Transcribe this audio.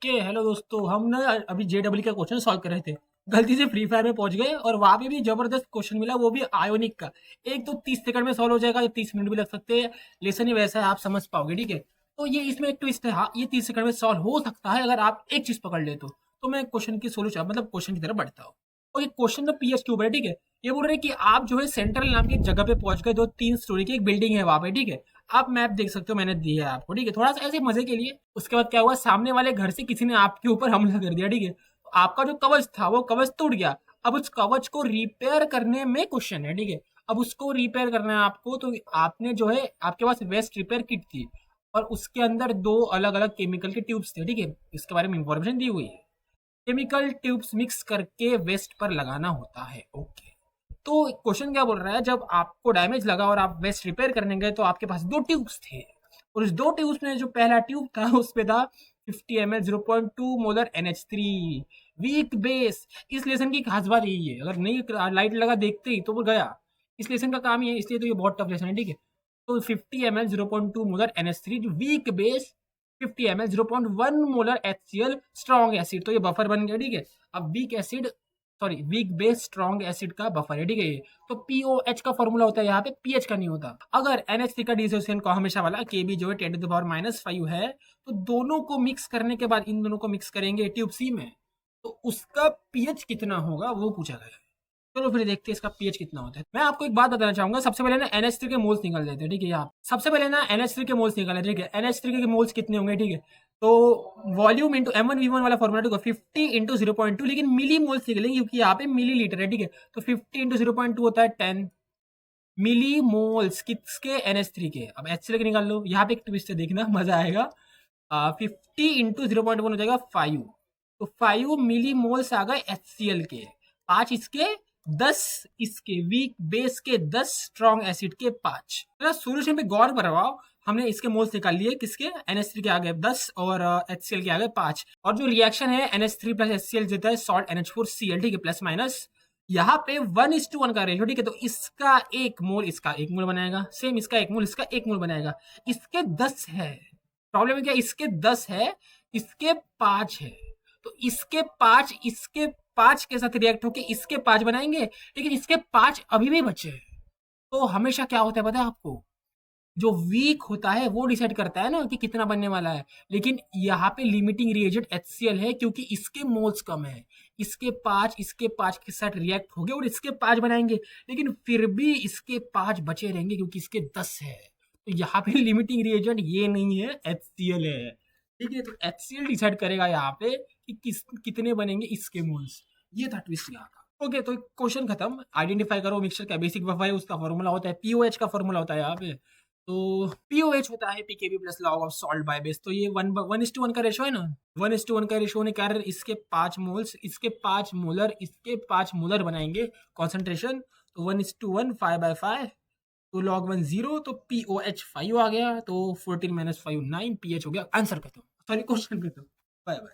Okay hello दोस्तों, हम ना अभी जेडब्ल्यू का क्वेश्चन सॉल्व कर रहे थे। गलती से फ्री फायर में पहुंच गए और वहां पे भी जबरदस्त क्वेश्चन मिला, वो भी आयोनिक का। एक तो 30 सेकंड में सॉल्व हो जाएगा या 30 मिनट भी लग सकते हैं। लेसन ही वैसा है, आप समझ पाओगे, ठीक है। तो ये इसमें एक ट्विस्ट है, हाँ ये 30 सेकंड में सॉल्व हो सकता है अगर आप एक चीज पकड़ ले तो मैं क्वेश्चन की सोल्यूशन मतलब क्वेश्चन की तरफ बढ़ता हूँ। ओके, क्वेश्चन तो पीएच के ऊपर है, ठीक है। ये बोल रहे हैं कि आप जो है सेंट्रल नाम की एक जगह पे पहुंच गए, जो 3 स्टोरी की एक बिल्डिंग है वहां पे, ठीक है। आप मैप देख सकते हो, मैंने दिया है आपको, ठीक है, थोड़ा सा ऐसे मजे के लिए। उसके बाद क्या हुआ, सामने वाले घर से किसी ने आपके ऊपर हमला कर दिया, ठीक है। तो आपका जो कवच था वो कवच टूट गया। अब उस कवच को रिपेयर करने में क्वेश्चन है, ठीक है। अब उसको रिपेयर करना है आपको, तो आपने जो है आपके पास वेस्ट रिपेयर किट थी और उसके अंदर 2 अलग अलग केमिकल के ट्यूब्स थे, ठीक है। इसके बारे में इंफॉर्मेशन दी हुई है। केमिकल ट्यूब्स मिक्स करके वेस्ट पर लगाना होता है, ओके। तो क्वेश्चन क्या बोल रहा है, जब आपको डैमेज लगा और आप वेस्ट रिपेयर करने गए तो आपके पास 2 ट्यूब्स थे। और उस 2 ट्यूब्स में जो पहला ट्यूब था उस पे था 50 ml 0.2 molar NH3 weak base. इस लेसन की खास बात यही है, अगर नहीं लाइट लगा देखते ही तो वो गया। इस लेसन का काम ही है, इसलिए तो ये बहुत टफ लेसन है, ठीक है। तो 50 ml 0.2 मोलर NH3 जो weak base, 50 ml 0.1 molar HCl strong acid, तो ये बफर बन गया, ठीक है। अब वीक बेस स्ट्रॉन्ग एसिड का बफर है, ठीक है ये। तो पीओएच का फॉर्मूला होता है यहाँ पे, पीएच का नहीं होता। अगर NH3 का डिसोसिएशन को हमेशा वाला केबी जो है 10⁻⁵ है, तो दोनों को मिक्स करने के बाद इन दोनों को मिक्स करेंगे ट्यूब सी में, तो उसका पीएच कितना होगा वो पूछा गया है। चलो फिर देखते हैं इसका पीएच कितना होता है। मैं आपको एक बात बताना चाहूंगा, सबसे पहले ना NH3 के मोल्स निकल देते हैं, ठीक है। यहाँ सबसे पहले ना NH3 के मोल्स निकाले, ठीक है। NH3 के मोल्स कितने होंगे, ठीक है। तो वॉल्यूम इंटू M1V1 वाला फॉर्मूला, ठीक है, 50 इंटू 0.2, लेकिन मिली मोल्स निकलेंगे क्योंकि यहाँ पे मिली लीटर है, ठीक है। तो 50 इंटू 0.2 होता है 10 मिली मोल्स किसके, NH3 के। अब HCl के निकाल लो, यहाँ पे एक ट्विस्ट है, देखना मजा आएगा। 50 इंटू 0.1 हो जाएगा 5। तो 5 मिली मोल्स आ गए HCl के, 5 इसके, 10 इसके, वीक बेस के 10, स्ट्रॉन्ग एसिड के 5। सोल्यूशन पे गौर करवाओ, हमने इसके मोल्स निकाल लिए, किसके, NH3 के आ गए 10 और HCl के आ गए 5। और जो रिएक्शन है NH3 प्लस HCl देता है सॉल्ट NH4Cl, ठीक है, प्लस माइनस। यहाँ पे 1:1 का रेशियो, ठीक है। तो इसका 1 मोल इसका 1 मोल बनाएगा, सेम इसका 1 मोल इसका 1 मोल बनाएगा। इसके 10 है, प्रॉब्लम है क्या, इसके 10 है, इसके 5 है। तो इसके 5 के साथ रिएक्ट होके इसके 5 बनाएंगे, लेकिन इसके 5 अभी भी बचे हैं। तो हमेशा क्या होता है पता है आपको, जो वीक होता है वो डिसाइड करता है ना कि कितना बनने वाला है। लेकिन यहाँ पे लिमिटिंग रिएजेंट HCl है, क्योंकि इसके मोल्स कम है। इसके 5 के साथ रिएक्ट हो गए और इसके 5 बनाएंगे, लेकिन फिर भी इसके 5 बचे रहेंगे क्योंकि इसके 10 है। तो यहाँ पे लिमिटिंग रिएजेंट ये नहीं है, HCl है, ठीक है। तो HCl डिसाइड करेगा यहाँ पे कि कितने बनेंगे इसके मोल्स। ये था ट्विस्ट यहाँ का। ओके, तो क्वेश्चन खत्म। आइडेंटिफाई करो मिक्सचर का बेसिक बफर है, उसका फॉर्मूला होता है पीओएच का फॉर्मूला होता है यहाँ पे। तो पीओएच होता है pKb plus log of salt by base. तो ये 1:1 का रेशो है ना, 1:1 का रेशो होने के कारण इसके 5 मोल्स, इसके 5 मोलर, इसके 5 मोलर बनाएंगे कॉन्सेंट्रेशन। तो 1:1 5/5, तो log 1 0, तो पीओएच 5 आ गया। तो 14 - 5 9, पीएच हो गया। आंसर खत्म, सॉरी क्वेश्चन खत्म। Bye bye.